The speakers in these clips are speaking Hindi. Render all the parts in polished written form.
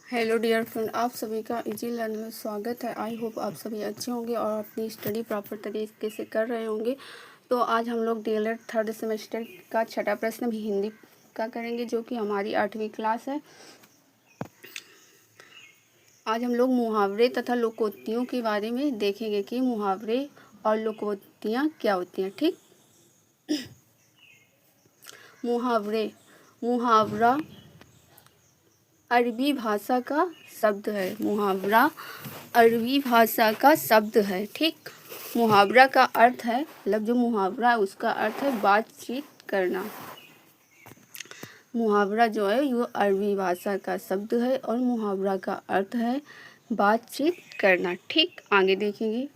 हेलो डियर फ्रेंड, आप सभी का इजी लर्न में स्वागत है। आई होप आप सभी अच्छे होंगे और अपनी स्टडी प्रॉपर तरीके से कर रहे होंगे। तो आज हम लोग डीएलएड थर्ड सेमेस्टर का छठा प्रश्न भी हिंदी का करेंगे, जो कि हमारी 8वीं क्लास है। आज हम लोग मुहावरे तथा लोकोक्तियों के बारे में देखेंगे कि मुहावरे और लोकोक्तियाँ क्या होती हैं। ठीक, मुहावरे, मुहावरा अरबी भाषा का शब्द है। मुहावरा अरबी भाषा का शब्द है। ठीक, मुहावरा का अर्थ है, मतलब जो मुहावरा है उसका अर्थ है बातचीत करना। मुहावरा जो है वो अरबी भाषा का शब्द है और मुहावरा का अर्थ है बातचीत करना। ठीक, आगे देखेंगे।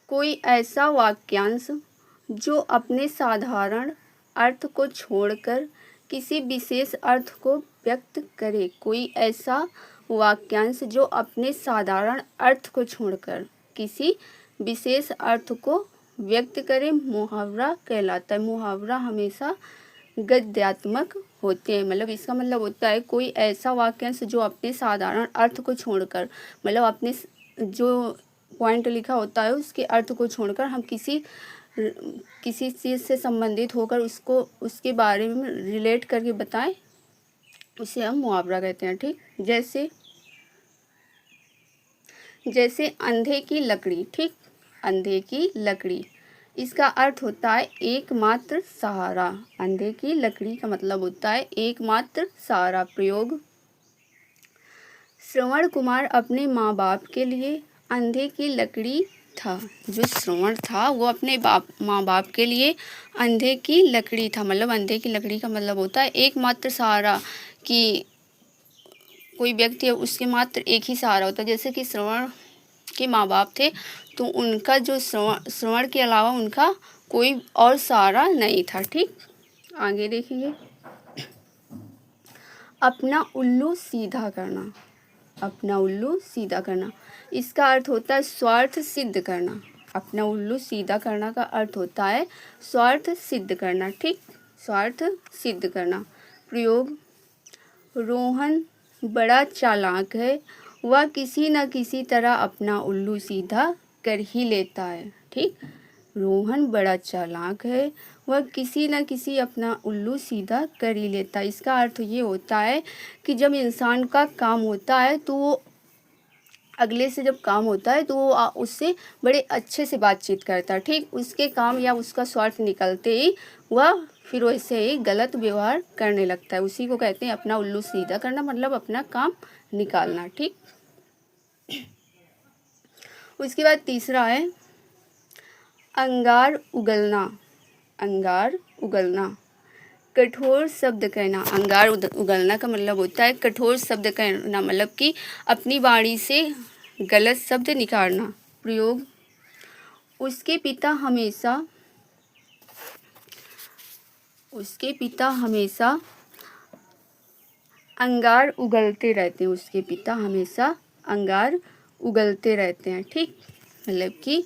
कोई ऐसा वाक्यांश जो अपने साधारण अर्थ को छोड़कर किसी विशेष अर्थ को व्यक्त करे। कोई ऐसा वाक्यांश जो अपने साधारण अर्थ को छोड़कर किसी विशेष अर्थ को व्यक्त करे मुहावरा कहलाता है। मुहावरा हमेशा गद्यात्मक होते हैं, मतलब इसका मतलब होता है कोई ऐसा वाक्यांश जो अपने साधारण अर्थ को छोड़कर, मतलब अपने जो पॉइंट लिखा होता है उसके अर्थ को छोड़कर हम किसी चीज़ से संबंधित होकर उसको उसके बारे में रिलेट करके बताएं, उसे हम मुहावरा कहते हैं। ठीक, जैसे अंधे की लकड़ी। ठीक, अंधे की लकड़ी, इसका अर्थ होता है एकमात्र सहारा। अंधे की लकड़ी का मतलब होता है एकमात्र सहारा। प्रयोग, श्रवण कुमार अपने माँ बाप के लिए अंधे की लकड़ी था। जो श्रवण था वो अपने माँ बाप के लिए अंधे की लकड़ी था। मतलब अंधे की लकड़ी का मतलब होता है एकमात्र सहारा, कि कोई व्यक्ति है उसके मात्र एक ही सहारा होता है। जैसे कि श्रवण के माँ बाप थे तो उनका जो श्रवण के अलावा उनका कोई और सहारा नहीं था। ठीक, आगे देखेंगे। अपना उल्लू सीधा करना। अपना उल्लू सीधा करना, इसका अर्थ होता है स्वार्थ सिद्ध करना। अपना उल्लू सीधा करना का अर्थ होता है स्वार्थ सिद्ध करना। ठीक, स्वार्थ सिद्ध करना। प्रयोग, रोहन बड़ा चालाक है, वह किसी न किसी तरह अपना उल्लू सीधा कर ही लेता है। ठीक, रोहन बड़ा चालाक है, वह किसी न किसी अपना उल्लू सीधा कर ही लेता है। इसका अर्थ ये होता है कि जब इंसान का काम होता है तो वो अगले से जब काम होता है तो वो उससे बड़े अच्छे से बातचीत करता है। ठीक, उसके काम या उसका स्वार्थ निकलते ही वह फिर वैसे ही गलत व्यवहार करने लगता है। उसी को कहते हैं अपना उल्लू सीधा करना, मतलब अपना काम निकालना। ठीक, उसके बाद तीसरा है अंगार उगलना। अंगार उगलना, कठोर शब्द कहना। अंगार उगलना का मतलब होता है कठोर शब्द कहना, मतलब कि अपनी वाणी से गलत शब्द निकालना। प्रयोग, उसके पिता हमेशा अंगार उगलते रहते हैं। उसके पिता हमेशा अंगार उगलते रहते हैं। ठीक, मतलब कि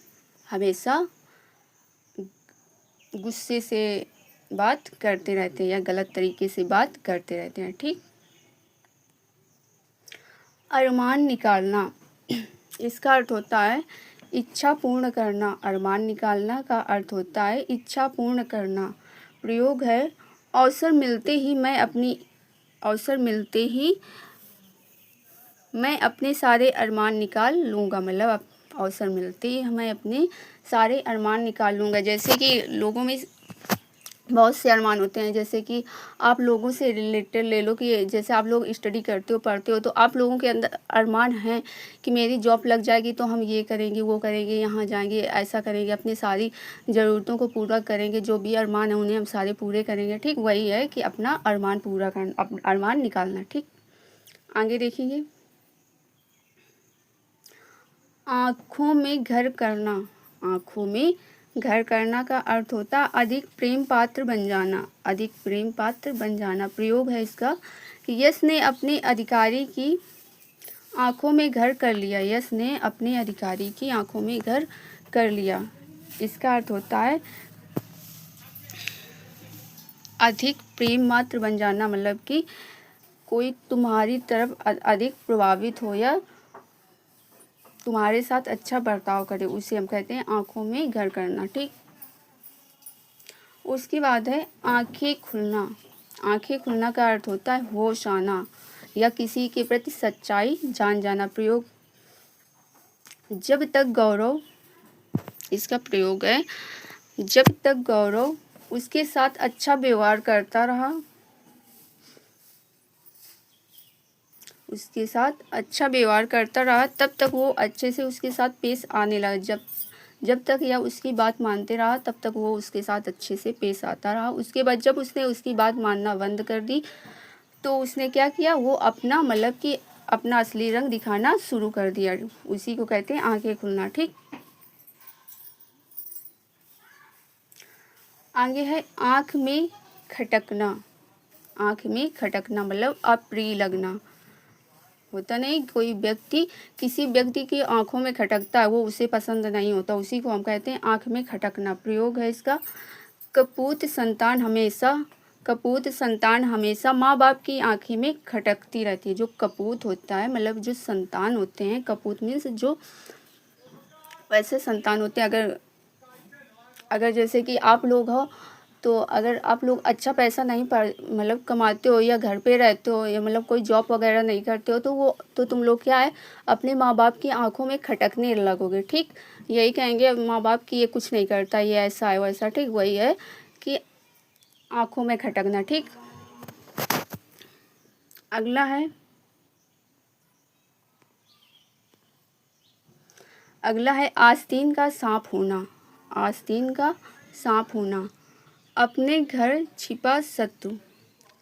हमेशा गुस्से से बात करते रहते हैं या गलत तरीके से बात करते रहते हैं। ठीक, अरमान निकालना, इसका अर्थ होता है इच्छा पूर्ण करना। अरमान निकालना का अर्थ होता है इच्छा पूर्ण करना। प्रयोग है, अवसर मिलते ही मैं अपने सारे अरमान निकाल लूँगा। मतलब अवसर मिलते ही मैं अपने सारे अरमान निकाल लूँगा। जैसे कि लोगों में बहुत से अरमान होते हैं, जैसे कि आप लोगों से रिलेटेड ले लो कि जैसे आप लोग स्टडी करते हो, पढ़ते हो, तो आप लोगों के अंदर अरमान हैं कि मेरी जॉब लग जाएगी तो हम ये करेंगे, वो करेंगे, यहाँ जाएंगे, ऐसा करेंगे, अपनी सारी ज़रूरतों को पूरा करेंगे। जो भी अरमान है उन्हें हम सारे पूरे करेंगे। ठीक, वही है कि अपना अरमान पूरा करना, अरमान निकालना। ठीक, आगे देखेंगे। आँखों में घर करना। आँखों में घर करना का अर्थ होता है अधिक प्रेम पात्र बन जाना। अधिक प्रेम पात्र बन जाना। प्रयोग है इसका कि यश ने अपने अधिकारी की आँखों में घर कर लिया। यश ने अपने अधिकारी की आँखों में घर कर लिया। इसका अर्थ होता है अधिक प्रेम पात्र बन जाना, मतलब कि कोई तुम्हारी तरफ अधिक प्रभावित हो या तुम्हारे साथ अच्छा बर्ताव करे, उसे हम कहते हैं आंखों में घर करना। ठीक, उसके बाद है आंखें खुलना। आंखें खुलना का अर्थ होता है होश आना या किसी के प्रति सच्चाई जान जाना। प्रयोग जब तक गौरव, इसका प्रयोग है जब तक गौरव उसके साथ अच्छा व्यवहार करता रहा, उसके साथ अच्छा व्यवहार करता रहा, तब तक वो अच्छे से उसके साथ पेश आने लगा। जब तक यह उसकी बात मानते रहा तब तक वो उसके साथ अच्छे से पेश आता रहा। उसके बाद जब उसने उसकी बात मानना बंद कर दी तो उसने क्या किया, वो अपना मतलब कि अपना असली रंग दिखाना शुरू कर दिया। उसी को कहते हैं आंखें खुलना। ठीक, आगे है आँख में खटकना। आँख में खटकना मतलब अप्रिय लगना। होता नहीं, कोई व्यक्ति किसी व्यक्ति की आंखों में खटकता है, वो उसे पसंद नहीं होता, उसी को हम कहते हैं आँख में खटकना। प्रयोग है इसका कपूत संतान हमेशा माँ बाप की आँखें में खटकती रहती है। जो कपूत होता है मतलब जो संतान होते हैं, कपूत मीन्स जो वैसे संतान होते हैं। अगर जैसे कि आप लोग हो तो अगर आप लोग अच्छा पैसा नहीं मतलब कमाते हो या घर पे रहते हो या मतलब कोई जॉब वगैरह नहीं करते हो तो तुम लोग क्या है अपने माँ बाप की आंखों में खटकने लगोगे। ठीक, यही कहेंगे माँ बाप की ये कुछ नहीं करता, ये ऐसा है वैसा। ठीक, वही है कि आंखों में खटकना। ठीक, अगला है आस्तीन का सांप होना। आस्तीन का सांप होना, अपने घर छिपा शत्रु।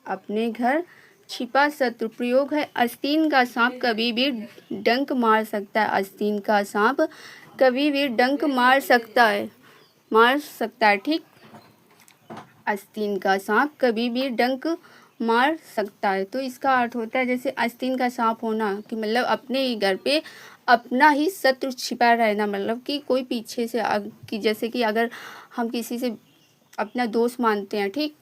अपने घर छिपा शत्रु। प्रयोग है आस्तीन का सांप कभी भी डंक मार सकता है। आस्तीन का सांप कभी भी डंक मार सकता है। ठीक, आस्तीन का सांप कभी भी डंक मार सकता है। तो इसका अर्थ होता है जैसे आस्तीन का सांप होना कि मतलब अपने ही घर पे अपना ही शत्रु छिपा रहना। मतलब कि कोई पीछे से कि जैसे कि अगर हम किसी से अपना दोस्त मानते हैं, ठीक,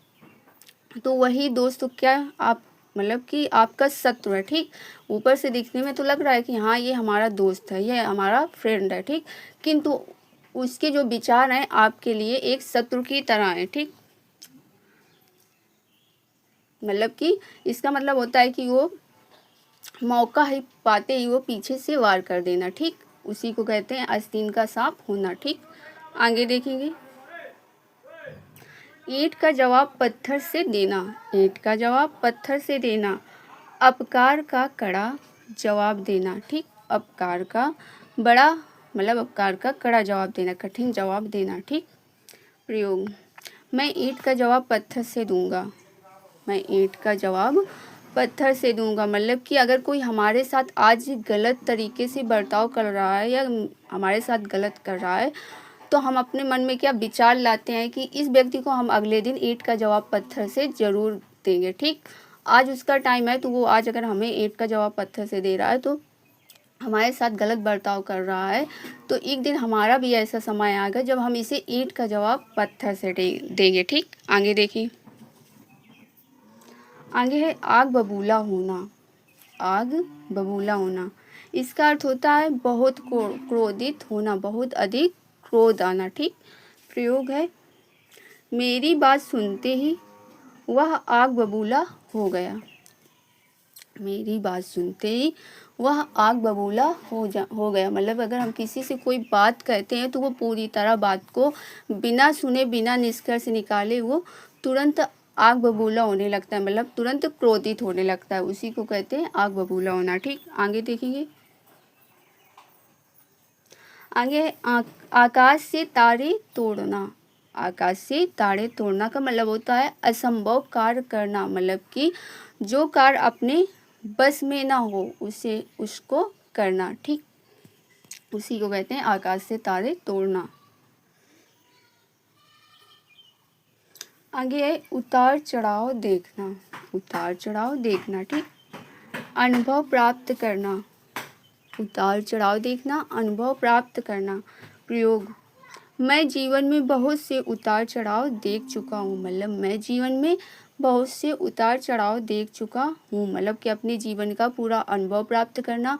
तो वही दोस्त तो क्या आप मतलब कि आपका शत्रु है। ठीक, ऊपर से दिखने में तो लग रहा है कि हाँ ये हमारा दोस्त है, ये हमारा फ्रेंड है। ठीक, किंतु उसके जो विचार हैं आपके लिए एक शत्रु की तरह है। ठीक, मतलब कि इसका मतलब होता है कि वो मौका ही पाते ही वो पीछे से वार कर देना। ठीक, उसी को कहते हैं आस्तीन का सांप होना। ठीक, आगे देखेंगे ईंट का जवाब पत्थर से देना। ईंट का जवाब पत्थर से देना, अपकार का कड़ा जवाब देना। ठीक, अपकार का बड़ा मतलब अपकार का कड़ा जवाब देना, कठिन जवाब देना। ठीक, प्रयोग मैं ईंट का जवाब पत्थर से दूंगा। मैं ईंट का जवाब पत्थर से दूंगा मतलब कि अगर कोई हमारे साथ आज गलत तरीके से बर्ताव कर रहा है या हमारे साथ गलत कर रहा है तो हम अपने मन में क्या विचार लाते हैं कि इस व्यक्ति को हम अगले दिन ईंट का जवाब पत्थर से ज़रूर देंगे। ठीक, आज उसका टाइम है तो वो आज अगर हमें ईंट का जवाब पत्थर से दे रहा है तो हमारे साथ गलत बर्ताव कर रहा है, तो एक दिन हमारा भी ऐसा समय आएगा जब हम इसे ईंट का जवाब पत्थर से देंगे। ठीक, आगे देखिए आगे है आग बबूला होना। आग बबूला होना, इसका अर्थ होता है बहुत क्रोधित होना, बहुत अधिक क्रोध आना। ठीक, प्रयोग है मेरी बात सुनते ही वह आग बबूला हो गया। मेरी बात सुनते ही वह आग बबूला हो गया मतलब अगर हम किसी से कोई बात कहते हैं तो वो पूरी तरह बात को बिना सुने बिना निष्कर्ष निकाले वो तुरंत आग बबूला होने लगता है, मतलब तुरंत क्रोधित होने लगता है। उसी को कहते हैं आग बबूला होना। ठीक, आगे देखेंगे आगे आकाश से तारे तोड़ना। आकाश से तारे तोड़ना का मतलब होता है असंभव कार्य करना, मतलब कि जो कार्य अपने बस में ना हो उसे उसको करना। ठीक, उसी को कहते हैं आकाश से तारे तोड़ना। आगे है उतार चढ़ाव देखना। उतार चढ़ाव देखना। ठीक, अनुभव प्राप्त करना। उतार चढ़ाव देखना, अनुभव प्राप्त करना। प्रयोग मैं जीवन में बहुत से उतार चढ़ाव देख चुका हूँ, मतलब मैं जीवन में बहुत से उतार चढ़ाव देख चुका हूँ, मतलब कि अपने जीवन का पूरा अनुभव प्राप्त करना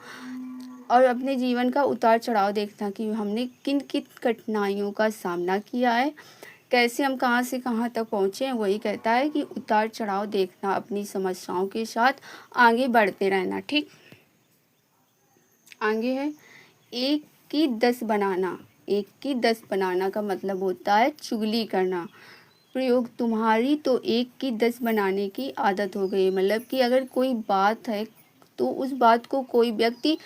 और अपने जीवन का उतार चढ़ाव देखना कि हमने किन किन कठिनाइयों का सामना किया है, कैसे हम कहाँ से कहाँ तक पहुँचे हैं। वही कहता है कि उतार चढ़ाव देखना, अपनी समस्याओं के साथ आगे बढ़ते रहना। ठीक, आगे है 1 की 10 बनाना। 1 की 10 बनाना का मतलब होता है चुगली करना। प्रयोग, तुम्हारी तो 1 की 10 बनाने की आदत हो गई। मतलब कि अगर कोई बात है तो उस बात को कोई व्यक्ति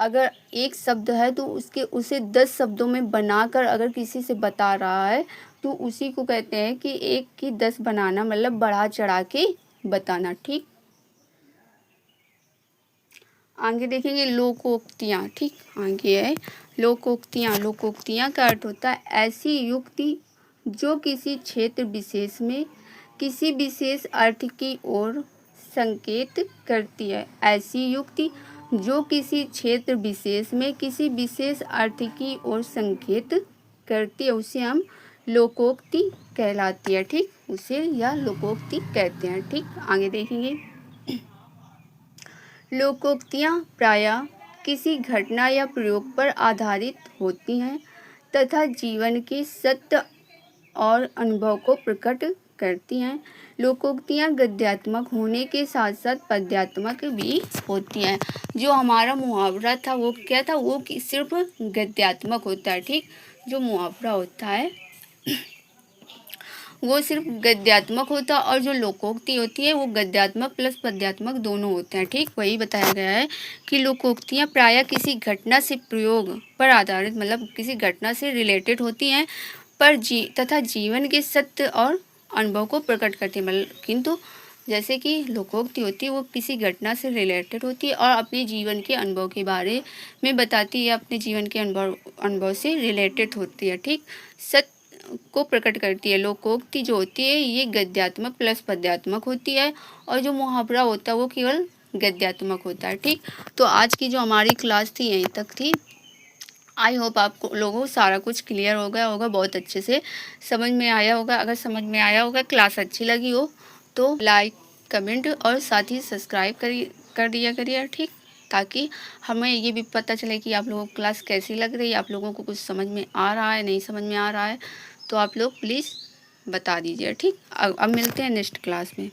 अगर एक शब्द है तो उसे 10 शब्दों में बनाकर अगर किसी से बता रहा है तो उसी को कहते हैं कि 1 की 10 बनाना, मतलब बढ़ा चढ़ा के बताना। ठीक, आगे देखेंगे लोकोक्तियाँ। ठीक, आगे है लोकोक्तियाँ। लोकोक्तियाँ का अर्थ होता है ऐसी युक्ति जो किसी क्षेत्र विशेष में किसी विशेष अर्थ की ओर संकेत करती है। ऐसी युक्ति जो किसी क्षेत्र विशेष में किसी विशेष अर्थ की ओर संकेत करती है उसे हम लोकोक्ति कहलाती है। ठीक, उसे या लोकोक्ति कहते हैं। ठीक, आगे देखेंगे लोकोक्तियाँ प्रायः किसी घटना या प्रयोग पर आधारित होती हैं तथा जीवन के सत्य और अनुभव को प्रकट करती हैं। लोकोक्तियाँ गद्यात्मक होने के साथ साथ पद्यात्मक भी होती हैं। जो हमारा मुहावरा था वो क्या था, वो सिर्फ गद्यात्मक होता है। ठीक, जो मुहावरा होता है वो सिर्फ गद्यात्मक होता है और जो लोकोक्ति होती है वो गद्यात्मक प्लस पद्यात्मक दोनों होते हैं। ठीक, वही बताया गया है कि लोकोक्तियाँ प्रायः किसी घटना से प्रयोग पर आधारित, मतलब किसी घटना से रिलेटेड होती हैं पर तथा जीवन के सत्य और अनुभव को प्रकट करती है। मतलब किंतु जैसे कि लोकोक्ति होती है वो किसी घटना से रिलेटेड होती है और अपने जीवन के अनुभव के बारे में बताती है, अपने जीवन के अनुभव से रिलेटेड होती है। ठीक, सत्य को प्रकट करती है। लोकोक्ति जो होती है ये गद्यात्मक प्लस पद्यात्मक होती है और जो मुहावरा होता है वो केवल गद्यात्मक होता है। ठीक, तो आज की जो हमारी क्लास थी यहीं तक थी। आई होप आपको लोगों को सारा कुछ क्लियर हो गया होगा, बहुत अच्छे से समझ में आया होगा। अगर समझ में आया होगा, क्लास अच्छी लगी हो तो लाइक, कमेंट और साथ ही सब्सक्राइब कर दिया करिए। ठीक, ताकि हमें ये भी पता चले कि आप लोगों को क्लास कैसी लग रही है, आप लोगों को कुछ समझ में आ रहा है, नहीं समझ में आ रहा है तो आप लोग प्लीज़ बता दीजिए। ठीक, अब मिलते हैं नेक्स्ट क्लास में।